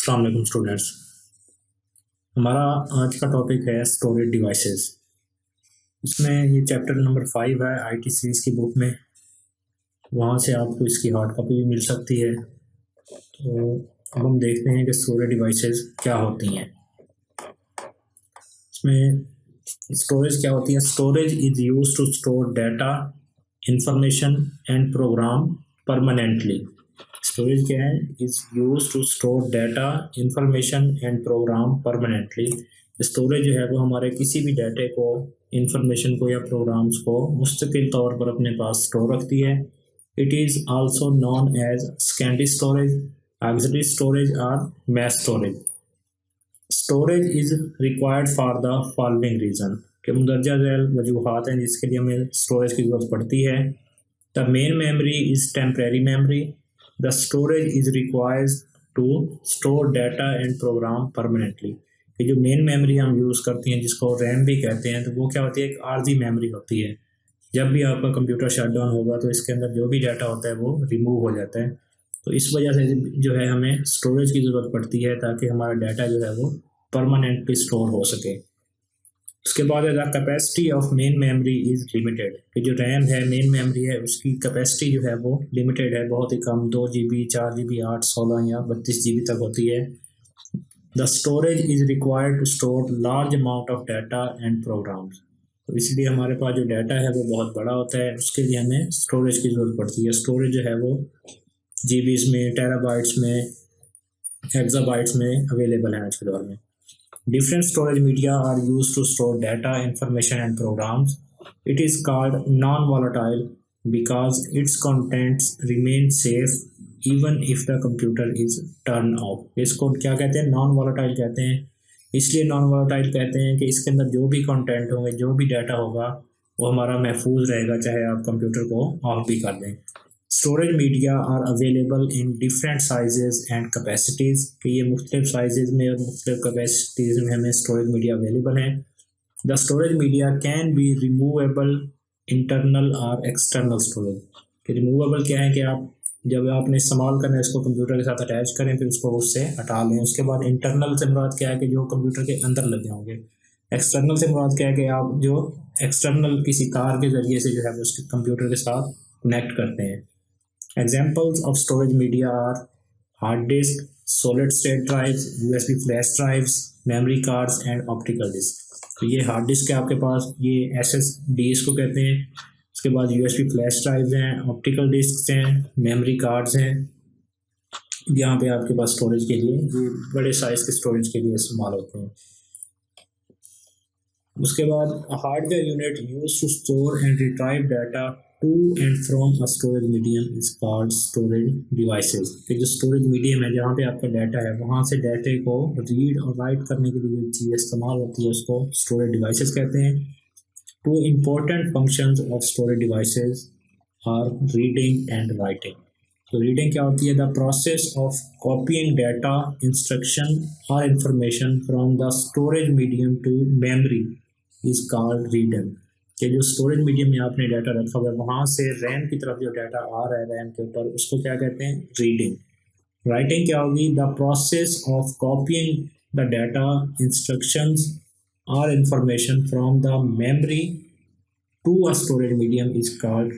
अस्सलाम वालेकुम स्टूडेंट्स। हमारा आज का टॉपिक है स्टोरेज डिवाइसेस। इसमें ये चैप्टर नंबर 5 है आईटी सीरीज़ की बुक में। वहाँ से आपको इसकी हार्ड कॉपी भी मिल सकती है। तो अब हम देखते हैं कि स्टोरेज डिवाइसेस क्या होती हैं। इसमें स्टोरेज क्या होती है। Storage is use to store data, information and program permanently. Storage क्या है, is use to store data, information and program permanently. Storage जो है वो हमारे किसी भी डाटे को, इंफॉर्मेशन को या प्रोग्राम्स को मुस्तकिल तौर पर अपने पास स्टोर रखती है। It is also known as secondary storage, auxiliary storage और mass storage. Storage is required for the following reason के मुंदरजा झैल वजूहात हैं जिसके लिए हमें स्टोरेज की ज़रूरत पड़ती है। The main memory is temporary memory. The storage is required to store data and program permanently. ये जो मेन मेमोरी हम यूज़ करते हैं जिसको रैम भी कहते हैं, तो वो क्या होती है, एक आर्जी मेमोरी होती है। जब भी आपका कंप्यूटर शट डाउन होगा तो इसके अंदर जो भी डाटा होता है वो रिमूव हो जाता है। तो इस वजह से जो है हमें स्टोरेज की ज़रूरत पड़ती है ताकि हमारा डाटा जो है वो परमानेंटली स्टोर हो सके। उसके बाद the capacity of main memory is limited, कि जो रैम है, मेन मेमोरी है, उसकी कैपेसिटी जो है वो लिमिटेड है, बहुत ही कम, 2 GB, 4 GB, 8, 16 या 32 GB तक होती है। The storage is required to store large amount of data and programs. तो इसलिए हमारे पास जो डाटा है वो बहुत बड़ा होता है, उसके लिए हमें स्टोरेज की ज़रूरत पड़ती है। स्टोरेज जो है वो जीबीज़ में, टेराबाइट्स में, एक्साबाइट्स में अवेलेबल है आज के दौर में। Different storage media are used to store data, information and programs. It is called non-volatile because its contents remain safe even if the computer is turned off. इसको क्या कहते हैं, non-volatile कहते हैं। इसलिए non-volatile कहते हैं कि इसके अंदर जो भी कंटेंट होंगे, जो भी डाटा होगा वो हमारा महफूज रहेगा चाहे आप कंप्यूटर को ऑफ भी कर दें। Storage media are available in different sizes and capacities, कि ये मुख्तलिफ साइजेस में और मुख्तलिफ कैपेसिटीज़ में हमें स्टोरेज मीडिया अवेलेबल है। The storage media can be removable, internal और एक्सटर्नल स्टोरेज। कि रिमूवेबल क्या है कि आप जब आपने इस्तेमाल करना है इसको कंप्यूटर के साथ अटैच करें फिर उसको उससे हटा लें। उसके बाद इंटरनल से मुराद क्या है कि जो कंप्यूटर के अंदर लगे होंगे। एक्सटर्नल से मुराद क्या है कि आप जो एक्सटर्नल किसी तार के ज़रिए से जो है वो उसके कंप्यूटर के साथ कनेक्ट करते हैं। Examples of storage media are hard disk, solid state drives, USB flash drives, memory cards and optical disk। तो ये हार्ड डिस्क है आपके पास, ये SSD इसको कहते हैं। उसके बाद USB फ्लैश ड्राइव्स हैं, ऑप्टिकल डिस्क हैं, मेमोरी कार्ड्स हैं, जहाँ पे आपके पास स्टोरेज के लिए ये बड़े साइज़ के स्टोरेज के लिए इस्तेमाल होते हैं। उसके बाद hardware unit use to store and retrieve data to and from a storage medium is called storage devices. कि जो स्टोरेज मीडियम है जहाँ पे आपका डाटा है वहाँ से डाटे को रीड और राइट करने के लिए जो चीज़ इस्तेमाल होती है उसको स्टोरेज डिवाइसेस कहते हैं। Two important functions of storage devices are reading and writing. तो रीडिंग क्या होती है, the process of copying data, instruction और information from the storage medium to memory is called reading. कि जो स्टोरेज मीडियम में आपने डाटा रखा हुआ है वहाँ से रैम की तरफ जो डाटा आ रहा है रैम के ऊपर, उसको क्या कहते हैं, रीडिंग। राइटिंग क्या होगी, the process of copying the data, instructions और information from the memory to a storage medium is called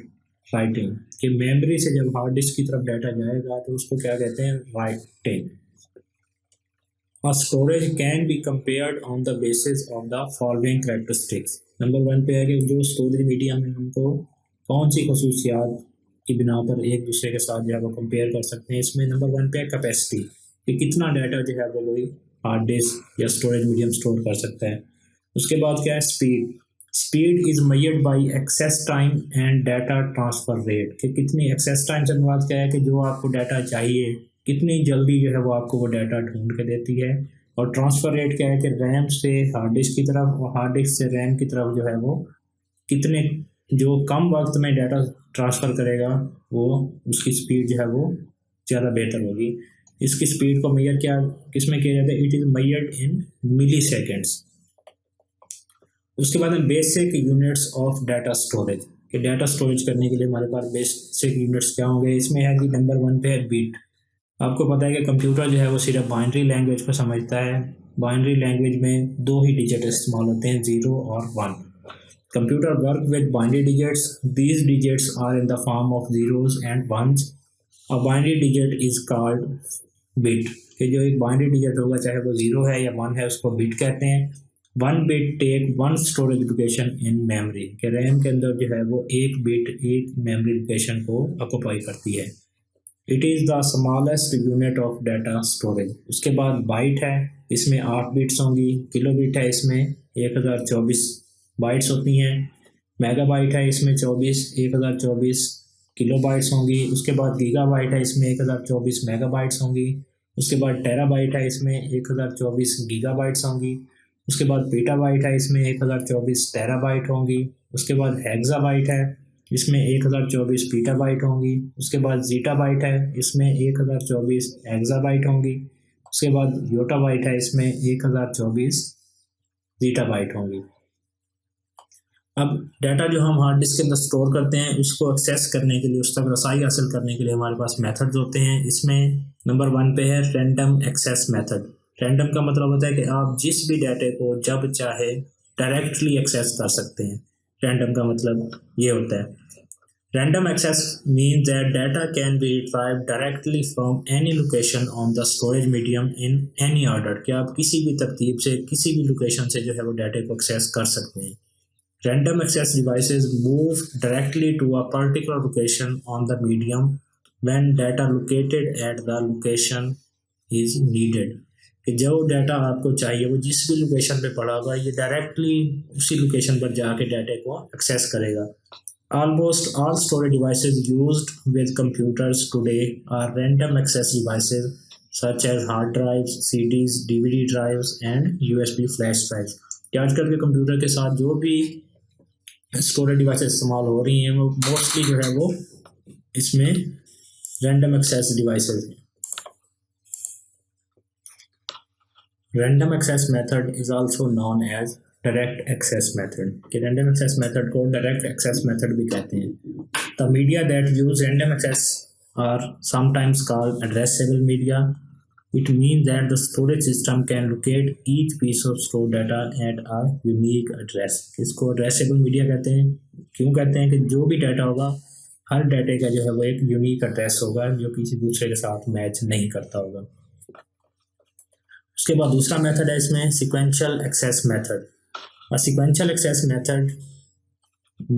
writing. कि मेमोरी से जब हार्ड डिस्क की तरफ डाटा जाएगा तो उसको क्या कहते हैं, writing. A storage can be compared on the basis of the following characteristics। Number 1 पे है कि जो स्टोरेज मीडिया में हमको कौन सी खसूसियात की बिना पर एक दूसरे के साथ जो है वो कंपेयर कर सकते हैं। इसमें नंबर 1 पे है कैपेसिटी, कि कितना डाटा जो है वो कोई हार्ड डिस्क या स्टोरेज मीडियम स्टोर कर सकता है। उसके बाद क्या है, speed. Speed is measured by access time and data transfer rate. कि कितनी एक्सेस टाइम से मुराद क्या है कि जो आपको डाटा चाहिए कितनी जल्दी जो है वो आपको वो डाटा ढूंढ के देती है। और ट्रांसफ़र रेट क्या है कि रैम से हार्ड डिस्क की तरफ और हार्ड डिस्क से रैम की तरफ जो है वो कितने, जो कम वक्त में डाटा ट्रांसफ़र करेगा वो उसकी स्पीड जो है वो ज़्यादा बेहतर होगी। इसकी स्पीड को मेजर क्या किस में किया जाता है, it is measured in milliseconds. उसके बाद में basic units of data storage. कि डाटा स्टोरेज करने के लिए हमारे पास बेसिक यूनिट्स क्या होंगे, इसमें है कि नंबर 1 पे है बीट। आपको पता है कि कंप्यूटर जो है वो सिर्फ बाइनरी लैंग्वेज को समझता है। बाइनरी लैंग्वेज में दो ही डिजिट इस्तेमाल होते हैं, 0 और 1। Computer work with binary digits, these digits are in the form of zeros and ones. A binary digit is called bit, कि जो एक बाइनरी डिजिट होगा चाहे वो 0 है या 1 है उसको बिट कहते हैं। One bit take one storage location in memory, के रैम के अंदर जो है वो एक बिट एक मेमोरी लोकेशन को ऑक्यूपाई करती है। It is the smallest unit of data storage. उसके बाद बाइट है, इसमें 8 बिट्स होंगी। किलो बिट है, इसमें 1024 बाइट्स होती हैं। मेगाबाइट है, इसमें 1024 किलो बाइट्स होंगी। उसके बाद गीगाबाइट है, इसमें 1024 मेगाबाइट्स होंगी। उसके बाद टेराबाइट है, इसमें 1024 गीगाबाइट्स होंगी। उसके बाद पेटाबाइट है, इसमें 1024 टेराबाइट होंगी। उसके बाद हेक्साबाइट है, इसमें 1024 पीटाबाइट होंगी। उसके बाद जीटाबाइट है, इसमें 1024 हेक्साबाइट होंगी। उसके बाद योटाबाइट है, इसमें 1024 जीटाबाइट होंगी। अब डाटा जो हम हार्ड डिस्क के अंदर स्टोर करते हैं उसको एक्सेस करने के लिए, उस तक रसाई हासिल करने के लिए हमारे पास मेथड्स होते हैं। इसमें नंबर 1 पे है रैंडम एक्सेस मेथड। रैंडम का मतलब होता है कि आप जिस भी डाटे को जब चाहे डायरेक्टली एक्सेस कर सकते हैं। रैंडम का मतलब ये होता है। Random access means that data can be retrieved directly from any location on the storage medium in any order, कि आप किसी भी तरतीब से किसी भी लोकेशन से जो है वो डाटे को एक्सेस कर सकते हैं। Random access devices move directly to a particular location on the medium when data located at the location is needed, कि जो डाटा आपको चाहिए वो जिस भी लोकेशन पे पड़ा होगा ये डायरेक्टली उसी लोकेशन पर जाके डाटे को एक्सेस करेगा। Almost all storage devices used with computers today are random access devices such as hard drives, CDs, DVD drives and USB flash drives। कि आजकल के कंप्यूटर के साथ जो भी स्टोरेज डिवाइसेस इस्तेमाल हो रही हैं वो मोस्टली जो है वो इसमें रैंडम एक्सेस डिवाइसेस हैं। Random access method is also known as direct access method, कि रैंडम एक्सेस मेथड को डायरेक्ट एक्सेस मेथड भी कहते हैं। The media that use random access are sometimes called addressable media. It means that the storage system can locate each piece of store data at a unique address. इसको addressable media कहते हैं। क्यों कहते हैं? कि जो भी डाटा होगा हर डाटे का जो है वो एक यूनिक एड्रेस होगा जो किसी दूसरे के साथ मैच नहीं करता होगा। उसके बाद दूसरा मेथड है इसमें sequential access method. A sequential access method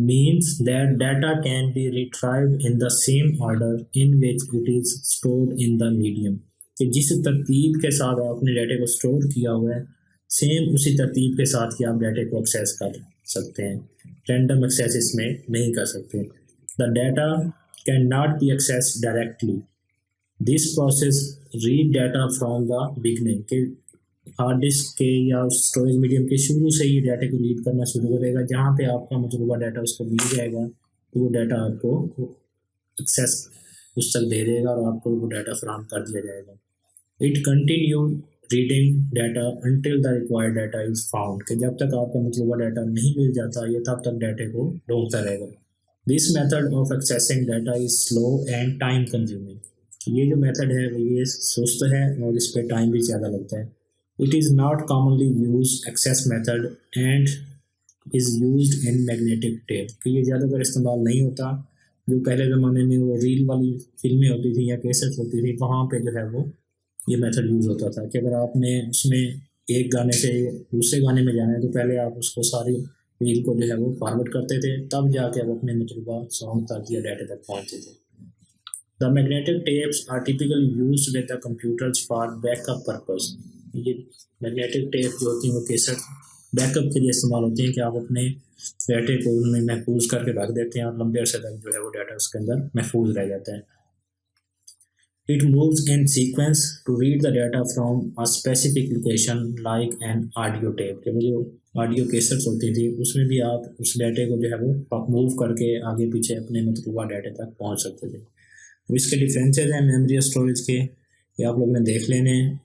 means that data can be retrieved in the same order in which it is stored in the medium, कि जिस तरतीब के साथ आपने डाटे को स्टोर किया हुआ है सेम उसी तरतीब के साथ ही आप डाटे को एक्सेस कर सकते हैं। रैंडम एक्सेस इसमें नहीं कर सकते। The data can not be access directly. This process read data from the beginning, के हार्ड डिस्क के या स्टोरेज मीडियम के शुरू से ही डाटे को रीड करना शुरू करेगा। जहाँ पे आपका मतलूबा डाटा उसको मिल जाएगा तो वो डाटा आपको एक्सेस उस तक दे देगा और आपको वो डाटा फराहम कर दिया जाएगा। It continue reading data until the required data is found, कि जब तक आपका मतलूबा डाटा नहीं मिल जाता ये तब तक डाटे को ढूंढता रहेगा। This method of accessing data is slow and time consuming. ये जो मेथड है ये सुस्त है और इस पर टाइम भी ज़्यादा लगता है। It is not commonly used access method and is used in magnetic tape, कि ये ज़्यादातर इस्तेमाल नहीं होता। जो पहले ज़माने में वो रील वाली फिल्में होती थी या कैसेट होती थी वहाँ पे जो है वो ये मेथड यूज़ होता था कि अगर आपने उसमें एक गाने से दूसरे गाने में जाना है तो पहले आप उसको सारी रील को जो है वो फॉरवर्ड करते थे तब जाके आप अपने मतलूबा सॉन्ग तक या डाटे तक पहुँचते थे। The magnetic tapes are typically used with the computers for backup purpose। ये मैग्नेटिक टेप जो होती हैं वो केसेट बैकअप के लिए इस्तेमाल होती हैं कि आप अपने डाटे को उनमें महफूज करके रख देते हैं और लंबे अरसे तक जो है वो डाटा उसके अंदर महफूज रह जाता है। It moves in sequence to read the data from a specific location like an audio tape, कि वो जो ऑडियो केसेट्स होती थी उसमें भी आप उस डाटे को जो है वो मूव करके आगे पीछे अपने मतलूबा डाटे तक पहुँच सकते थे। इसके डिफरेंसेस हैं मेमोरी स्टोरेज के, ये आप लोगों ने देख लेने हैं।